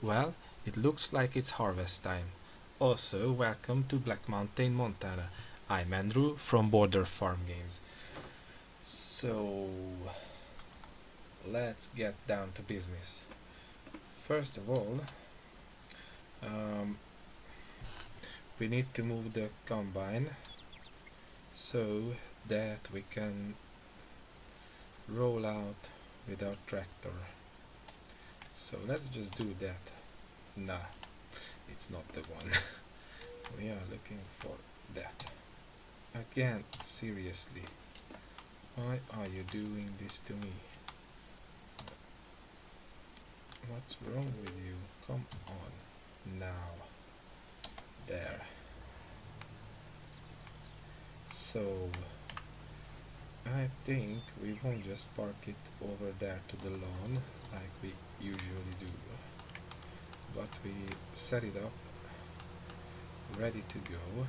Well, it looks like it's harvest time. Also, welcome to Black Mountain, Montana. I'm Andrew from Border Farm Games. So, let's get down to business. First of all, um, we need to move the combine so that we can roll out with our tractor. So let's just do that. Nah, it's not the one. We are looking for that. Again, seriously, why are you doing this to me? What's wrong with you? Come on. Now. There. So, I think we won't just park it over there to the lawn like we usually do, but we set it up ready to go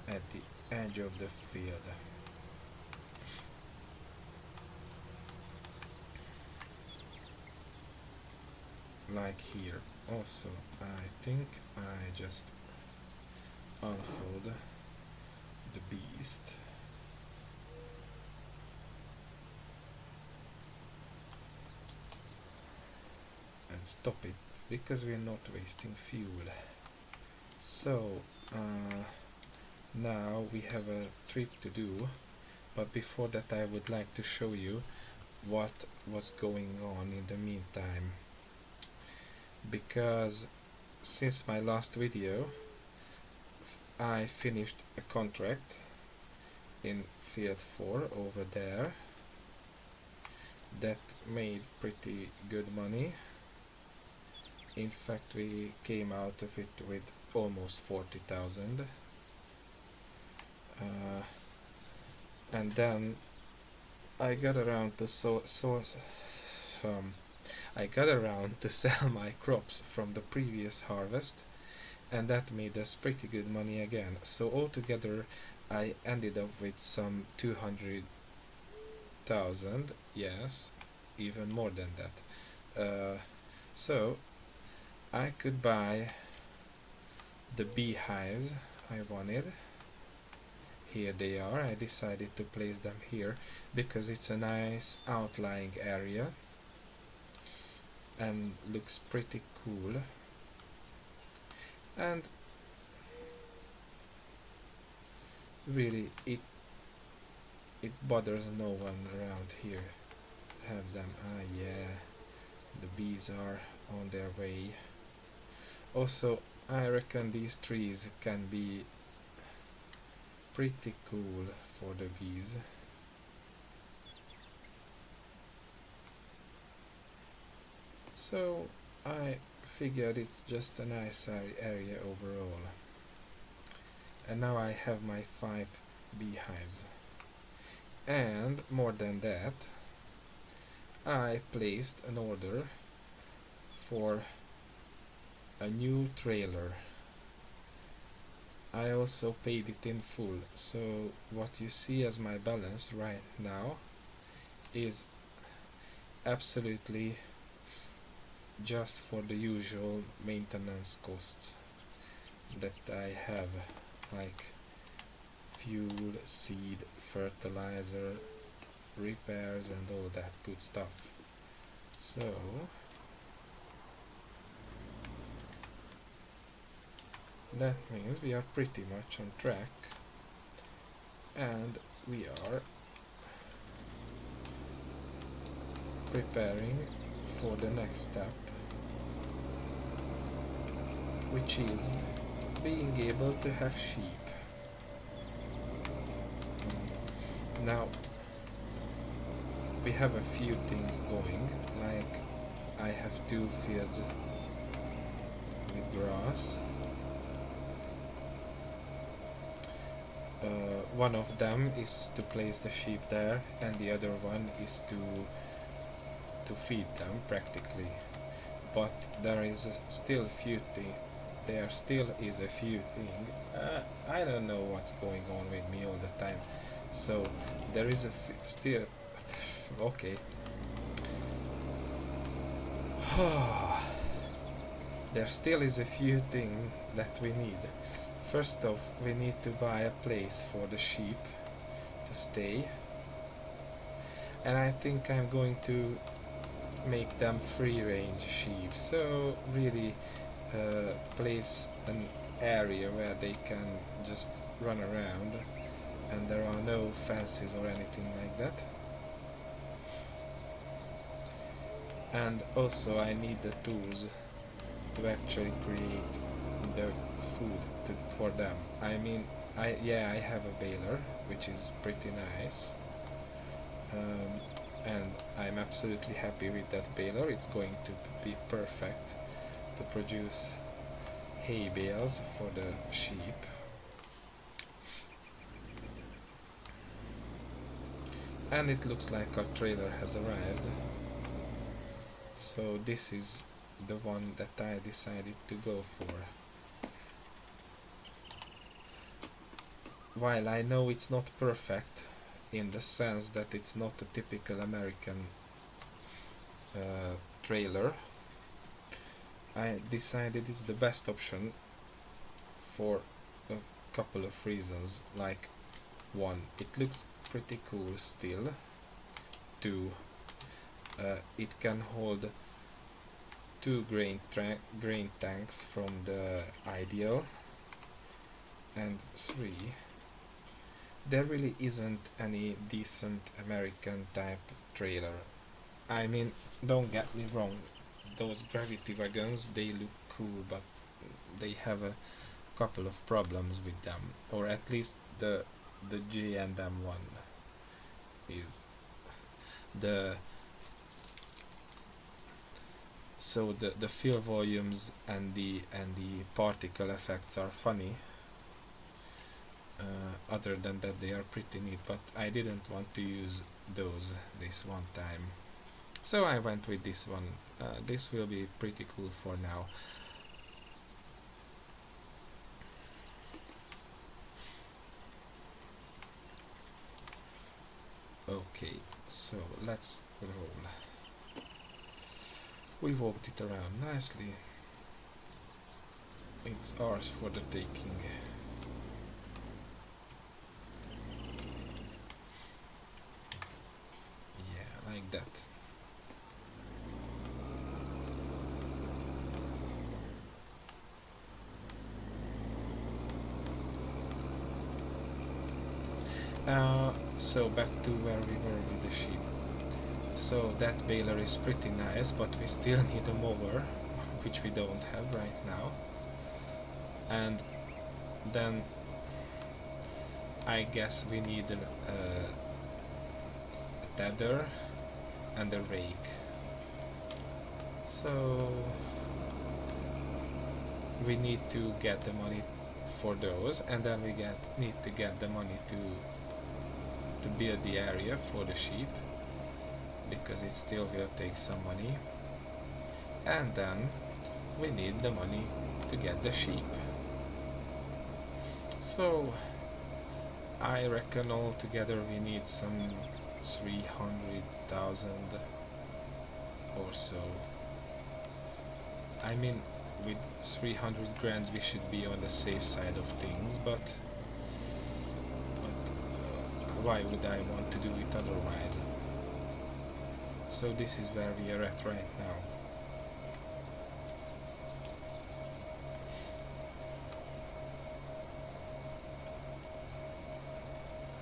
at the edge of the field. Like here. Also, I think I just unfold the beast and stop it because we're not wasting fuel. So now we have a trick to do, but before that I would like to show you what was going on in the meantime, because since my last video I finished a contract in Field 4 over there that made pretty good money. In fact, we came out of it with almost 40,000, and then I got around to I got around to sell my crops from the previous harvest, and that made us pretty good money again. So altogether I ended up with some 200,000, yes, even more than that. So I could buy the beehives I wanted. Here they are. I decided to place them here because it's a nice outlying area and looks pretty cool. And really it bothers no one around here. Have them. Ah, yeah, the bees are on their way. Also, I reckon these trees can be pretty cool for the bees. So I figured it's just a nice area overall. And now I have my 5 beehives. And more than that, I placed an order for a new trailer. I also paid it in full, so what you see as my balance right now is absolutely just for the usual maintenance costs that I have, like fuel, seed, fertilizer, repairs and all that good stuff. So that means we are pretty much on track, and we are preparing for the next step, which is being able to have sheep. Now we have a few things going, like I have 2 fields with grass. One of them is to place the sheep there, and the other one is to feed them practically. But there is still few things. There still is a few things. I don't know what's going on with me all the time. So there is still okay. there still is a few things that we need. First off, we need to buy a place for the sheep to stay, and I think I'm going to make them free range sheep, so really place an area where they can just run around and there are no fences or anything like that. And also I need the tools to actually create the food for them. I mean, I have a baler, which is pretty nice, and I'm absolutely happy with that baler. It's going to be perfect to produce hay bales for the sheep. And it looks like our trailer has arrived. So this is the one that I decided to go for. While I know it's not perfect, in the sense that it's not a typical American trailer, I decided it's the best option for a couple of reasons. Like, one, it looks pretty cool still. Two, it can hold two grain tanks from the ideal. And three, there really isn't any decent American type trailer. I mean, don't get me wrong, those gravity wagons, they look cool, but they have a couple of problems with them, or at least the J&M one is the the fill volumes and the particle effects are funny. Other than that, they are pretty neat, but I didn't want to use those this one time, so I went with this one. This will be pretty cool for now. Okay, so let's roll. We walked it around nicely. It's ours for the taking. Yeah, like that. So back to where we were with the sheep. So that baler is pretty nice, but we still need a mower, which we don't have right now. And then I guess we need a tether and a rake. So we need to get the money for those, and then we need to get the money to build the area for the sheep, because it still will take some money, and then we need the money to get the sheep. So I reckon altogether we need some 300,000 or so. I mean, with 300 grand we should be on the safe side of things, but why would I want to do it otherwise? So this is where we are at right now.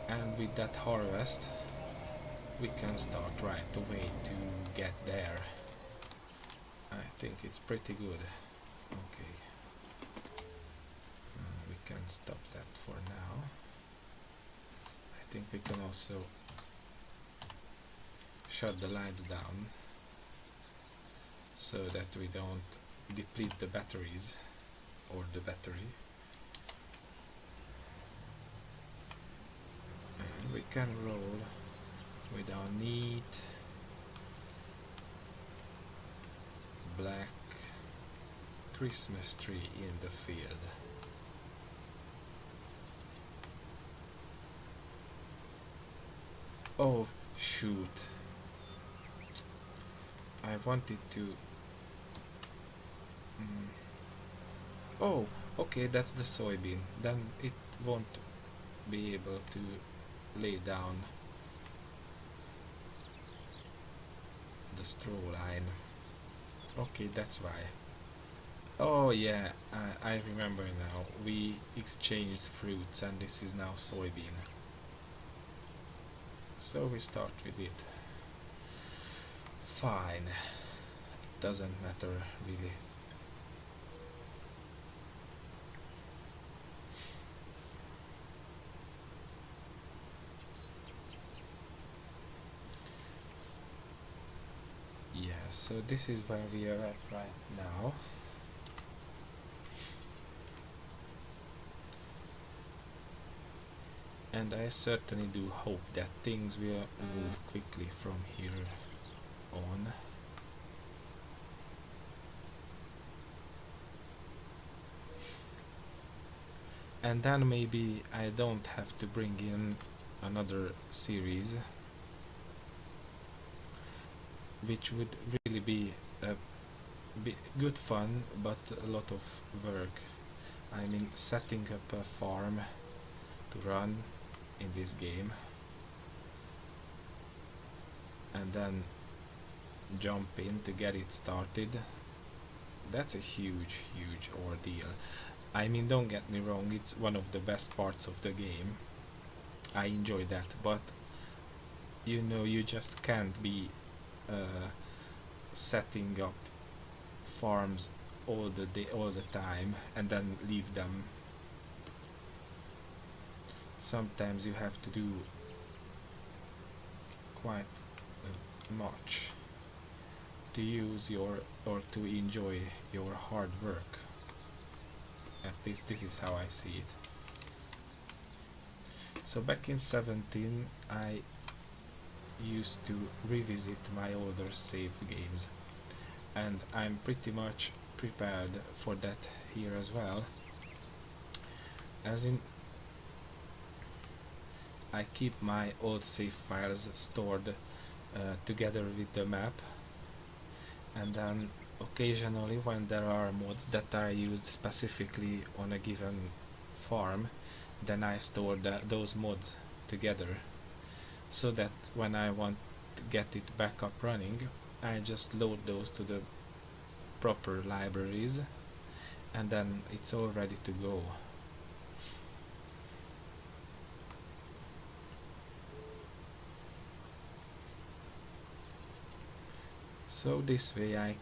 And with that harvest, we can start right away to get there. I think it's pretty good. Okay. We can stop that for now. I think we can also shut the lights down so that we don't deplete the batteries or the battery. And we can roll with our neat black Christmas tree in the field. Oh shoot, I wanted to Mm. Oh, okay, that's the soybean. Then it won't be able to lay down the straw line. Okay, that's why. Oh yeah, I remember now. We exchanged fruits and this is now soybean. So we start with it. Fine. Doesn't matter really. Yeah, so this is where we are at right now. And I certainly do hope that things will move quickly from here on. And then maybe I don't have to bring in another series, which would really be good fun, but a lot of work. I mean, setting up a farm to run in this game, and then jump in to get it started. That's a huge ordeal. I mean, don't get me wrong, it's one of the best parts of the game. I enjoy that, but you know, you just can't be setting up farms all the day, all the time, and then leave them. Sometimes you have to do quite much to use your or to enjoy your hard work. At least this is how I see it. So back in 17 I used to revisit my older save games, and I'm pretty much prepared for that here as well. As in, I keep my old save files stored together with the map, and then occasionally when there are mods that are used specifically on a given farm, then I store those mods together, so that when I want to get it back up running, I just load those to the proper libraries, and then it's all ready to go. So this way I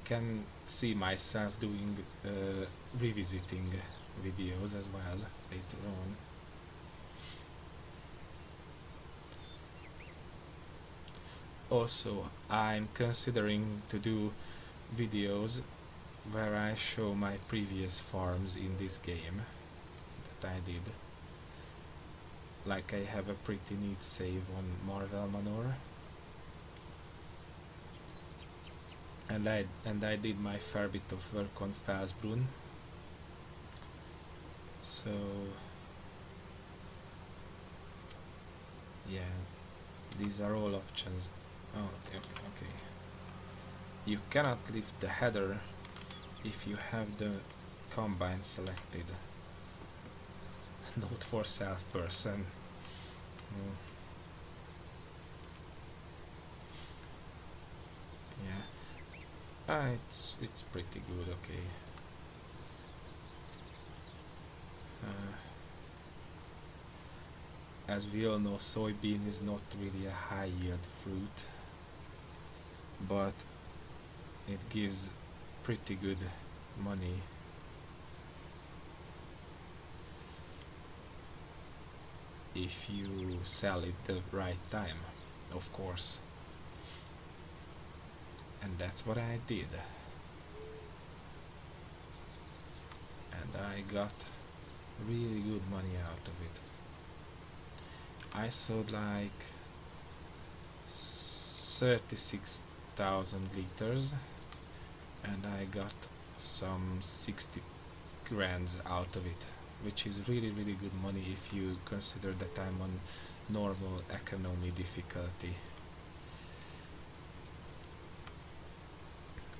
can see myself doing revisiting videos as well later on. Also, I'm considering to do videos where I show my previous farms in this game that I did. Like, I have a pretty neat save on Marvel Manor, and I did my fair bit of work on Felsbrunn. So yeah, these are all options. Oh, okay. You cannot lift the header if you have the combine selected. Note for self person. Mm. Yeah. It's pretty good. Okay. Uh, as we all know, soybean is not really a high yield fruit, but it gives pretty good money. If you sell it the right time, of course. And that's what I did. And I got really good money out of it. I sold like 36,000 liters, and I got some 60 grands out of it, which is really good money if you consider that I'm on normal economy difficulty.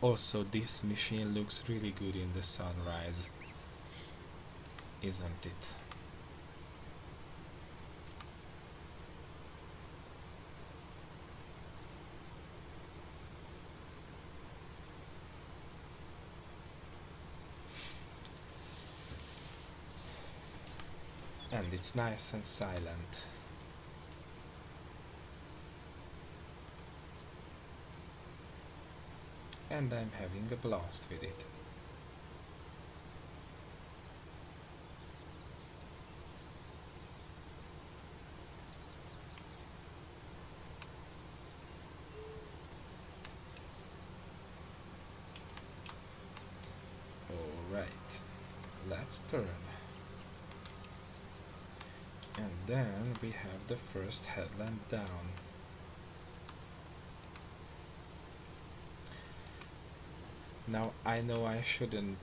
Also, this machine looks really good in the sunrise, isn't it? And it's nice and silent. And I'm having a blast with it. Alright, let's turn. And then we have the first headland down. Now I know I shouldn't,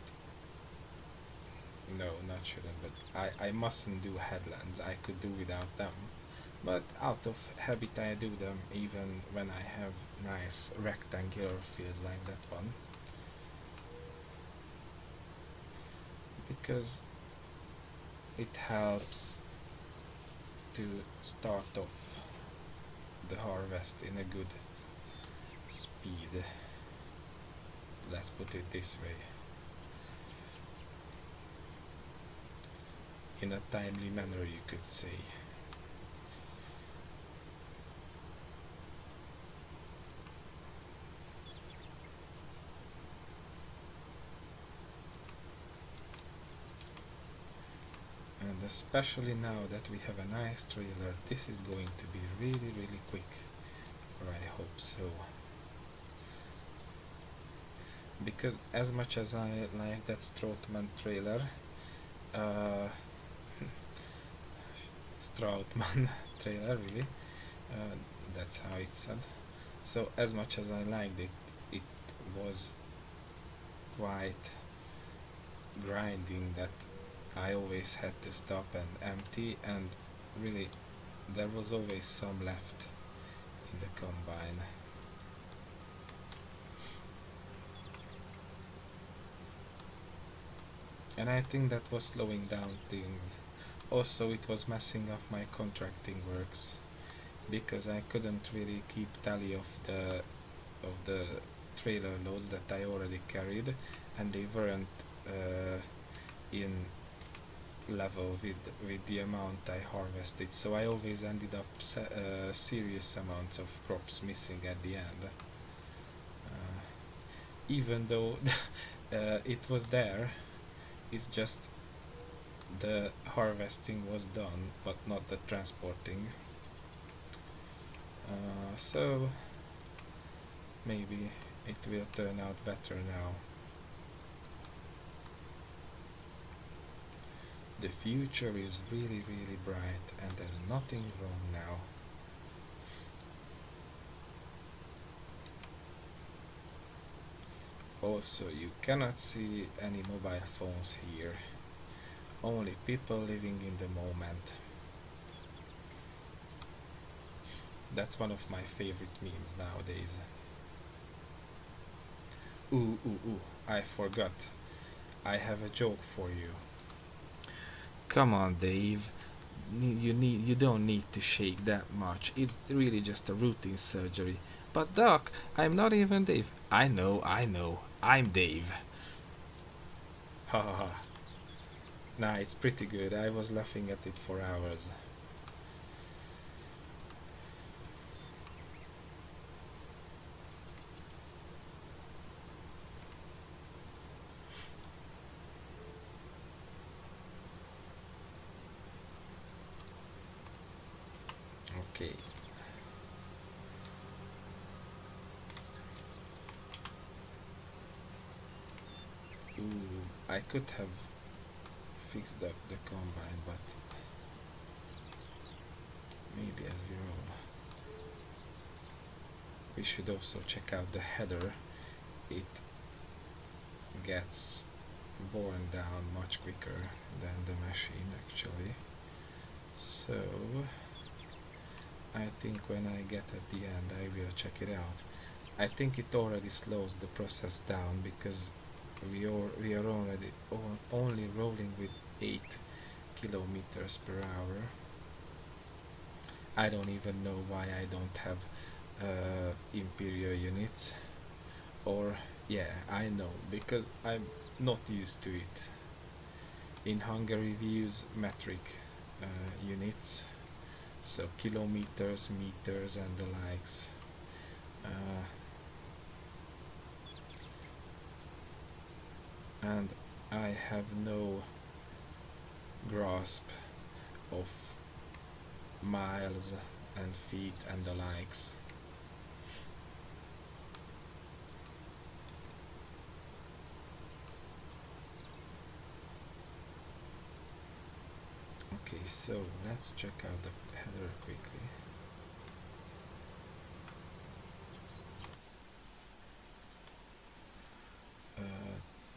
no, not shouldn't, but I mustn't do headlands. I could do without them. But out of habit I do them even when I have nice rectangular fields like that one. Because it helps to start off the harvest in a good speed. Let's put it this way. In a timely manner, you could say. And especially now that we have a nice trailer, this is going to be really, really quick. Or I hope so. Because as much as I like that Stroutman trailer, Stroutman trailer, really, that's how it's said. So as much as I liked it, it was quite grinding that I always had to stop and empty, and really there was always some left in the combine. And I think that was slowing down things. Also, it was messing up my contracting works because I couldn't really keep tally of the trailer loads that I already carried, and they weren't in level with the amount I harvested. So I always ended up serious amounts of crops missing at the end, even though it was there. It's just the harvesting was done, but not the transporting. So maybe it will turn out better now. The future is really, really bright, and there's nothing wrong now. Also, you cannot see any mobile phones here. Only people living in the moment. That's one of my favorite memes nowadays. Ooh, I forgot. I have a joke for you. Come on, Dave. You don't need to shake that much. It's really just a routine surgery. But Doc, I'm not even Dave. I know. I'm Dave. Ha ha ha. Nah, it's pretty good. I was laughing at it for hours. Okay. Ooh, I could have fixed up the combine, but maybe as we roll. We should also check out the header. It gets worn down much quicker than the machine actually. So I think when I get at the end I will check it out. I think it already slows the process down because we are already only rolling with 8 kilometers per hour. I don't even know why I don't have imperial units. Or yeah, I know, because I'm not used to it. In Hungary we use metric units, so kilometers, meters and the likes. Uh, and I have no grasp of miles and feet and the likes. Okay, so let's check out the header quickly.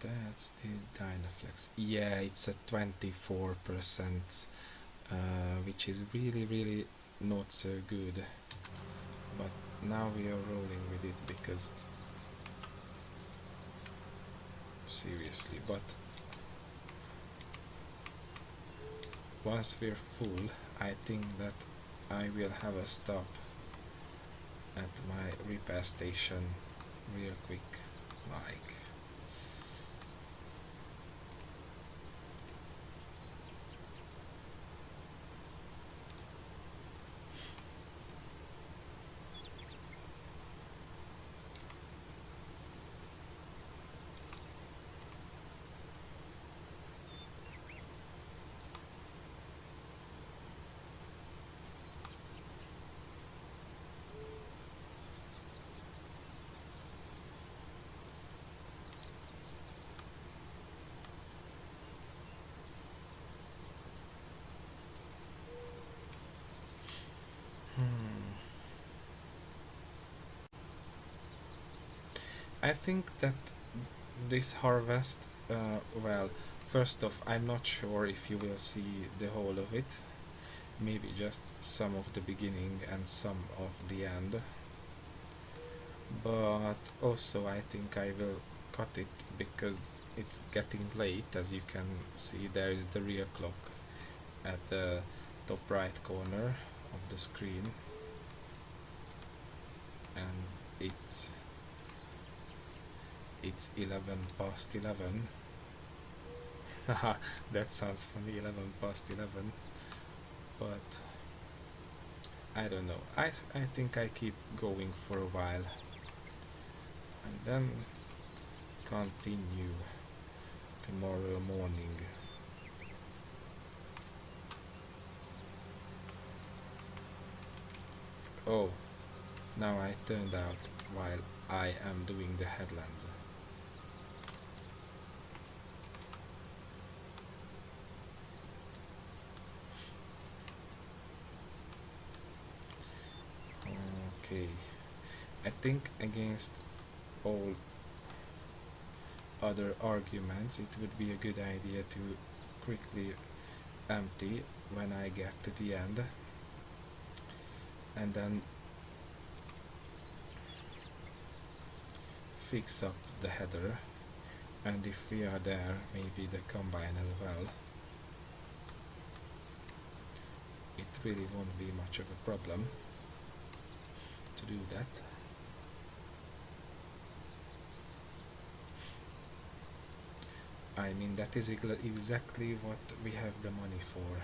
That's the Dynaflex. Yeah, it's a 24%, which is really not so good. But now we are rolling with it because seriously, but once we're full, I think that I will have a stop at my repair station real quick, like. I think that this harvest, well, first off, I'm not sure if you will see the whole of it. Maybe just some of the beginning and some of the end. But also, I think I will cut it because it's getting late. As you can see, there is the rear clock at the top right corner of the screen, and it's 11 past 11. Haha, that sounds funny, 11 past 11. But I don't know. I think I keep going for a while and then continue tomorrow morning. Oh, now I turned out while I am doing the headlands. Okay, I think against all other arguments it would be a good idea to quickly empty when I get to the end, and then fix up the header, and if we are there, maybe the combine as well. It really won't be much of a problem to do that. I mean, that is exactly what we have the money for.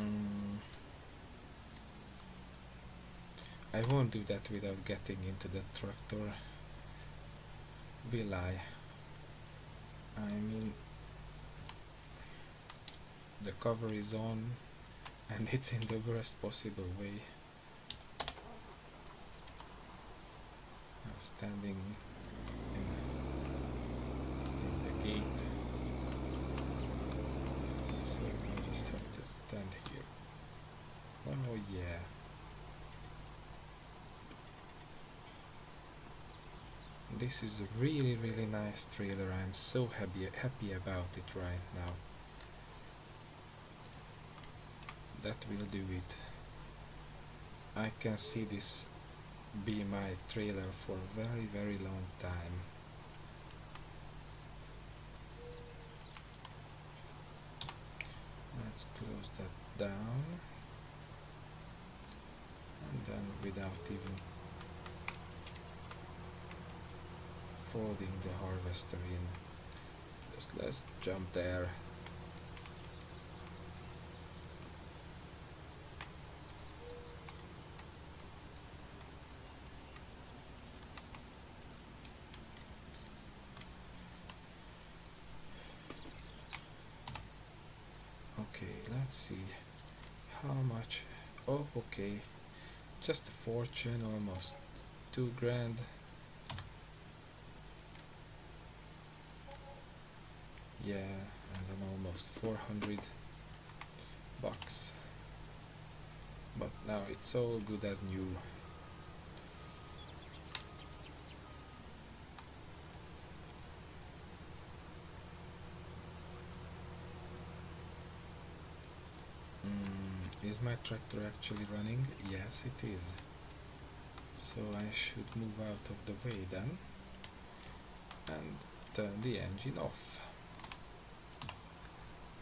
Mm, I won't do that without getting into the tractor, will I? I mean, the cover is on and it's in the worst possible way. Standing in the gate, so I just have to stand here. Oh yeah. This is a really nice trailer. I'm so happy about it right now. That will do it. I can see this be my trailer for a very long time. Let's close that down, and then without even folding the harvester in, just let's jump there. Okay, let's see how much. Oh, okay, just a fortune, almost 2 grand. Yeah, and then almost 400 bucks. But now it's all good as new. Is my tractor actually running? Yes, it is. So I should move out of the way then and turn the engine off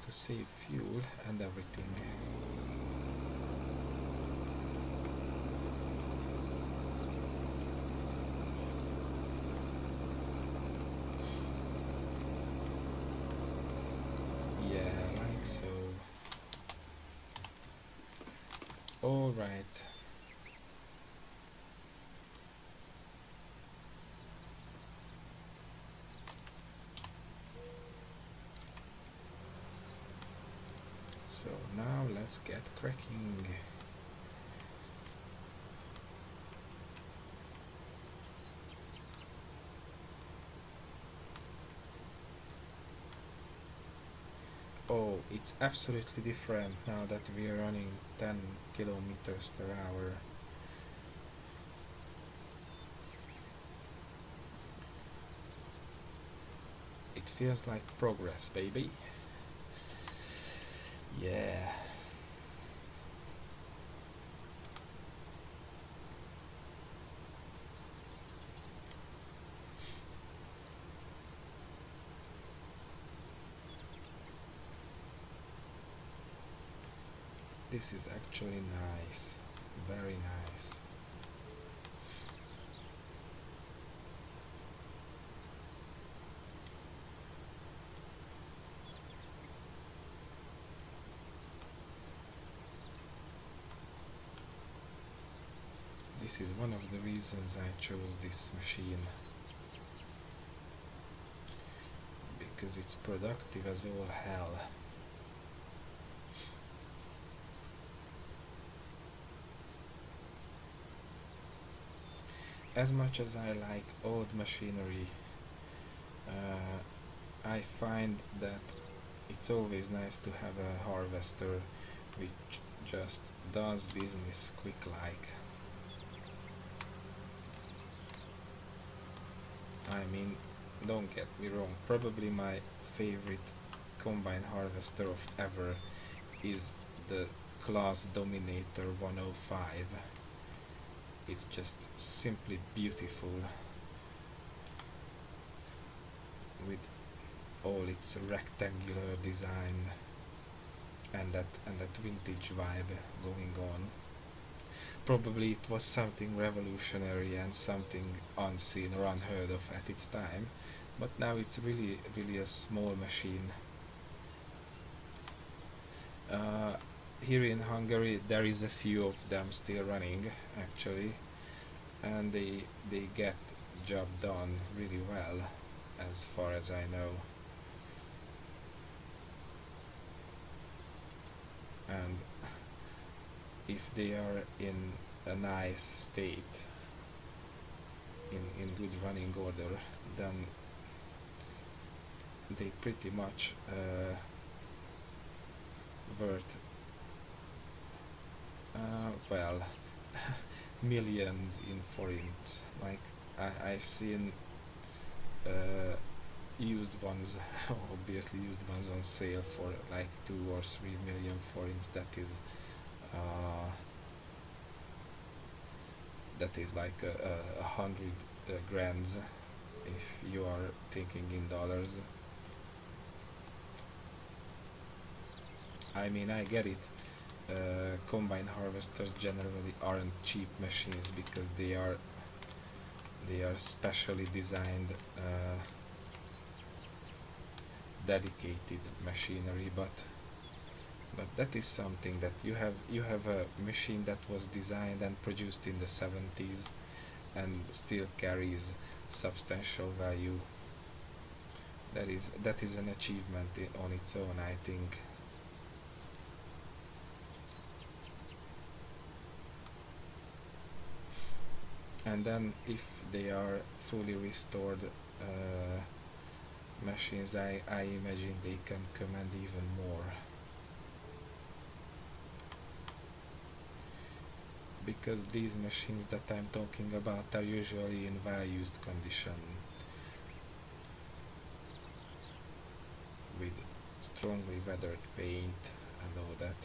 to save fuel and everything. Yeah, like so. All right. So now let's get cracking. Oh, it's absolutely different now that we are running 10 kilometers per hour. It feels like progress, baby. Yeah. This is actually nice. Very nice. This is one of the reasons I chose this machine, because it's productive as all hell. As much as I like old machinery, I find that it's always nice to have a harvester which just does business quick like. I mean, don't get me wrong, probably my favorite combine harvester of ever is the Class Dominator 105. It's just simply beautiful with all its rectangular design and that vintage vibe going on. Probably it was something revolutionary and something unseen or unheard of at its time, but now it's really a small machine. Here in Hungary there is a few of them still running actually, and they get job done really well as far as I know. and if they are in a nice state, in good running order, then they pretty much worth well millions in forints. Like I've seen uh, used ones, obviously used ones on sale for like 2 or 3 million forints. Uh, that is like a hundred grands if you are thinking in dollars. I mean, I get it. Combine harvesters generally aren't cheap machines because they are specially designed, dedicated machinery, but that is something that you have a machine that was designed and produced in the 70s and still carries substantial value. That is an achievement on its own, I think. And then if they are fully restored machines, I imagine they can command even more, because these machines that I'm talking about are usually in well-used condition with strongly weathered paint and all that.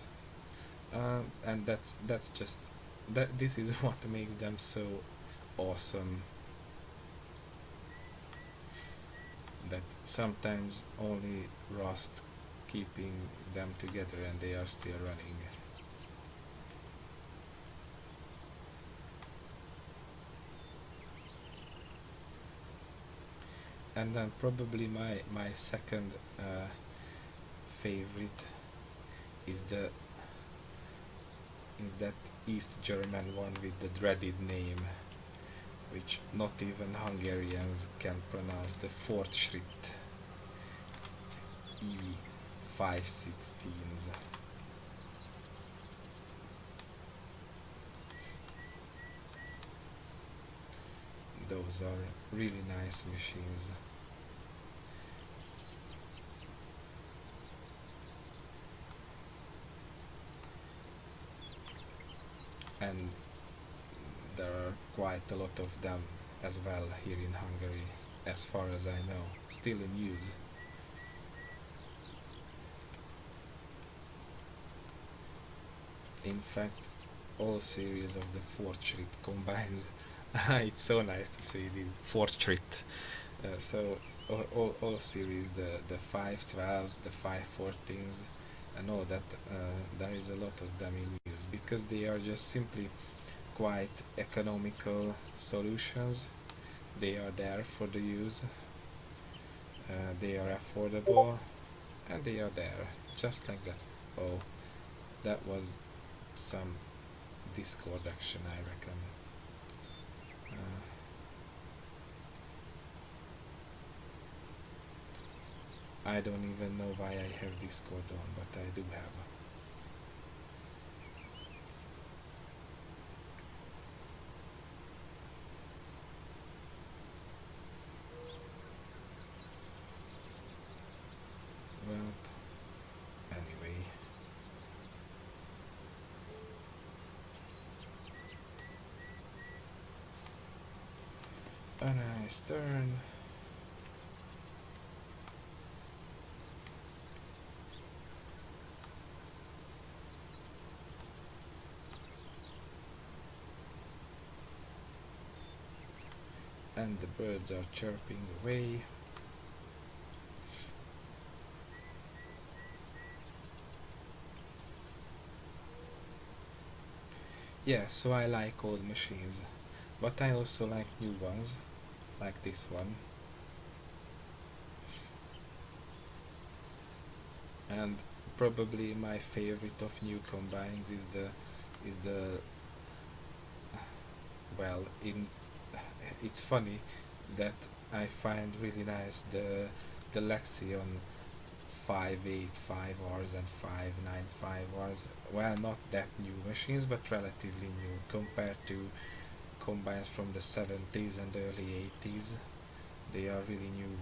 And that's just that. This is what makes them so awesome. That sometimes only rust keeping them together, and they are still running. And then probably my second favorite is the is that East German one with the dreaded name, which not even Hungarians can pronounce, the Fortschritt E516s. Those are really nice machines. And there are quite a lot of them as well here in Hungary, as far as I know, still in use. In fact, all series of the Fortschritt combines. It's so nice to say this Fortschritt. So all series, the 512s, the 514s, and all that, there is a lot of them in use because they are just simply quite economical solutions. They are there for the use, they are affordable, and they are there, just like that. Oh, that was some Discord action, I reckon. Uh, I don't even know why I have Discord on, but I do have. Well, anyway, a nice turn. And the birds are chirping away. Yeah, so I like old machines, but I also like new ones, like this one. And probably my favorite of new combines is the well, in it's funny that I find really nice the Lexion 585Rs and 595Rs. Well, not that new machines, but relatively new compared to combines from the 70s and early 80s. They are really new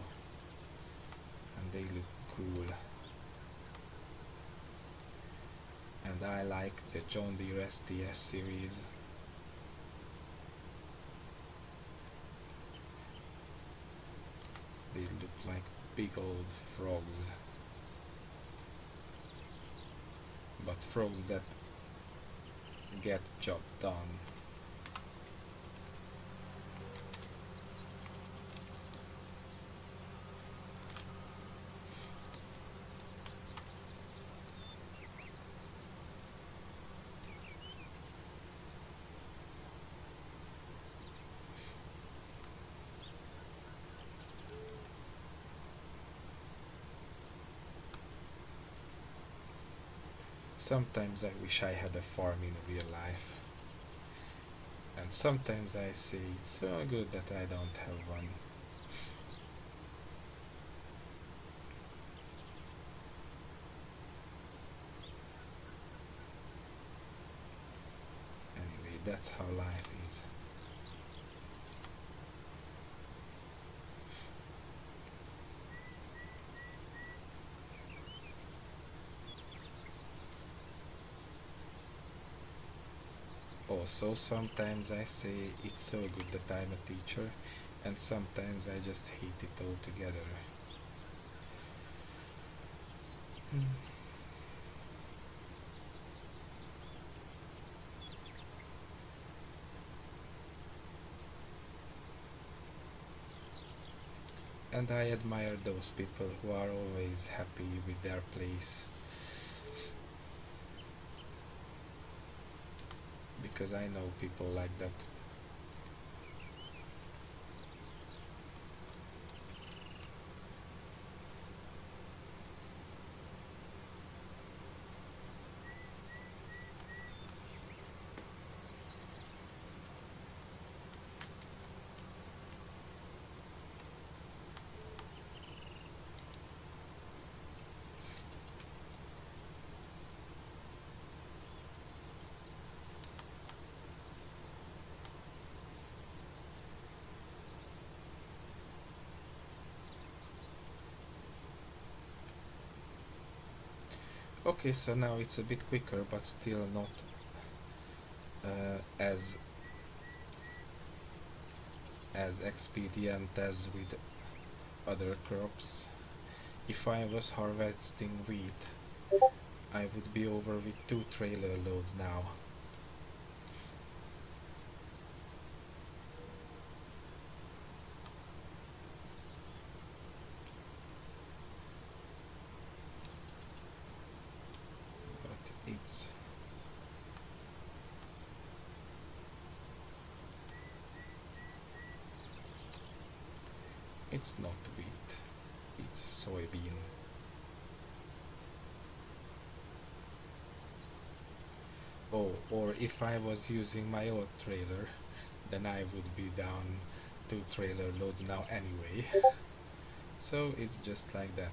and they look cool. And I like the John Deere STS series. They look like big old frogs, but frogs that get job done. Sometimes I wish I had a farm in real life, and sometimes I say it's so good that I don't have one. Anyway, that's how life is. Also, sometimes I say it's so good that I'm a teacher, and sometimes I just hate it altogether. Hmm. And I admire those people who are always happy with their place, because I know people like that. Okay, so now it's a bit quicker, but still not as expedient as with other crops. If I was harvesting wheat, I would be over with 2 trailer loads now. But it's not wheat, it's soybean. Oh, or if I was using my old trailer, then I would be down 2 trailer loads now anyway. So it's just like that.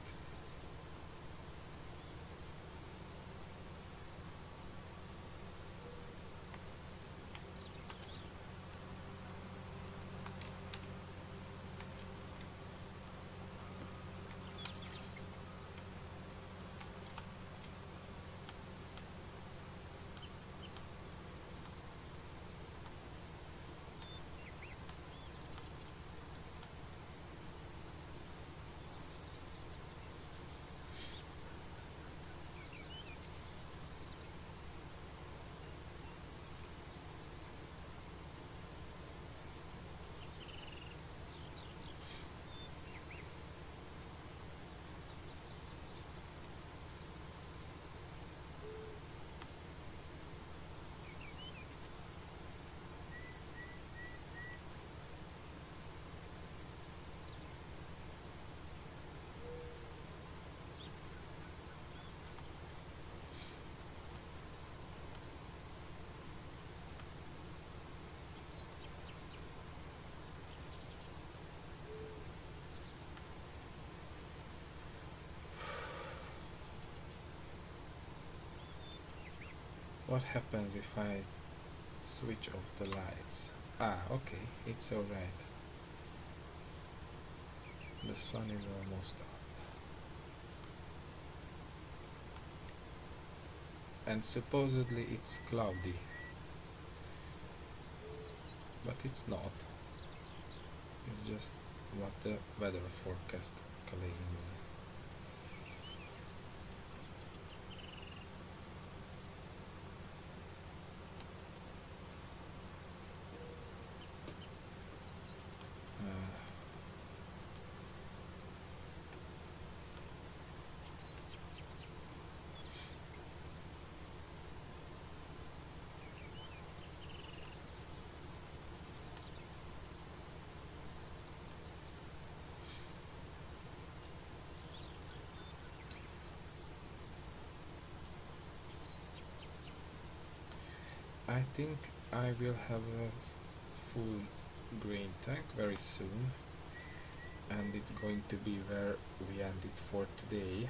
What happens if I switch off the lights? Ah, okay, it's alright. The sun is almost up. And supposedly it's cloudy. But it's not. It's just what the weather forecast claims. I think I will have a full grain tank very soon, and it's going to be where we end it for today.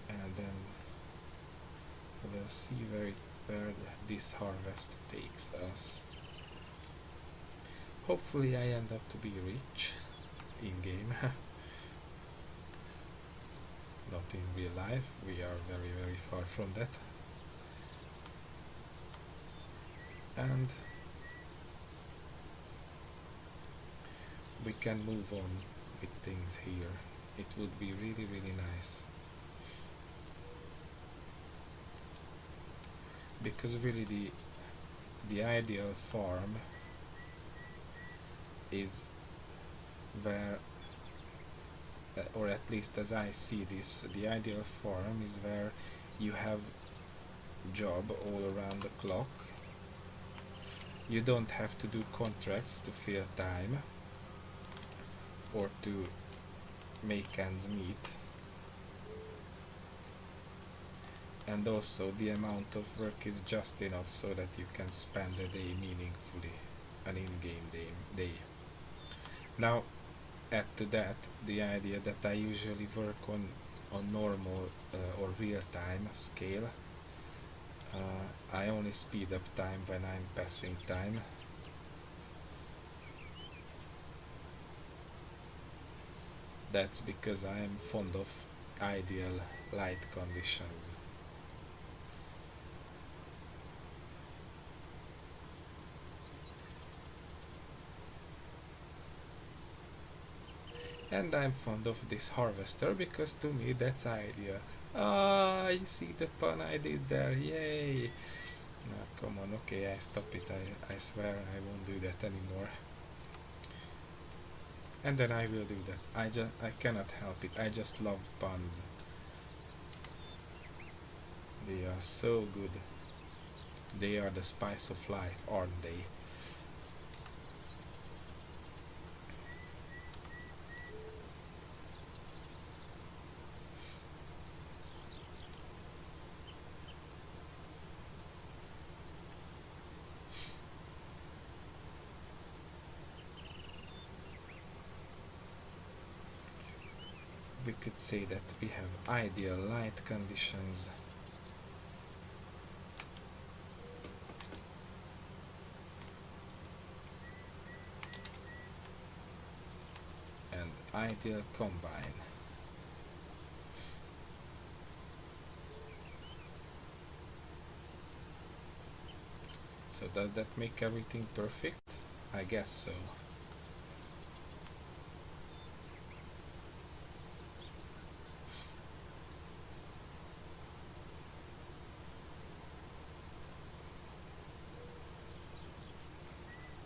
And then we'll see where this harvest takes us. Hopefully I end up to be rich in game. Not in real life, we are very far from that. And we can move on with things here. It would be really nice. Because really the ideal farm is where, or at least as I see this, the ideal farm is where you have job all around the clock. You don't have to do contracts to fill time or to make ends meet. And also the amount of work is just enough so that you can spend a day meaningfully, an in-game day. Now add to that the idea that I usually work on normal or real-time scale. I only speed up time when I'm passing time. That's because I am fond of ideal light conditions. And I'm fond of this harvester because to me that's ideal. Ah, you see the pun I did there, yay! No, come on, okay, I stop it, I swear I won't do that anymore. And then I will do that. I cannot help it, I just love puns. They are so good. They are the spice of life, aren't they? We could say that we have ideal light conditions. And ideal combine. So does that make everything perfect? I guess so.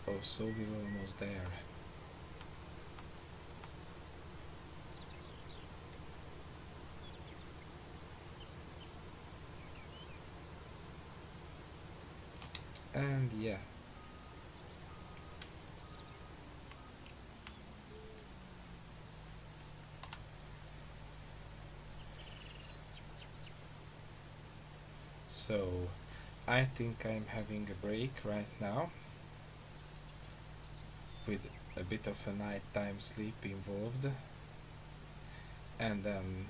Oh, so we're almost there. And yeah. So I think I'm having a break right now with a bit of a nighttime sleep involved, and then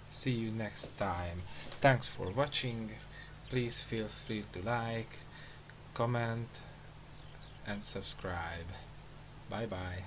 See you next time. Thanks for watching. Please feel free to like, comment and subscribe. Bye bye.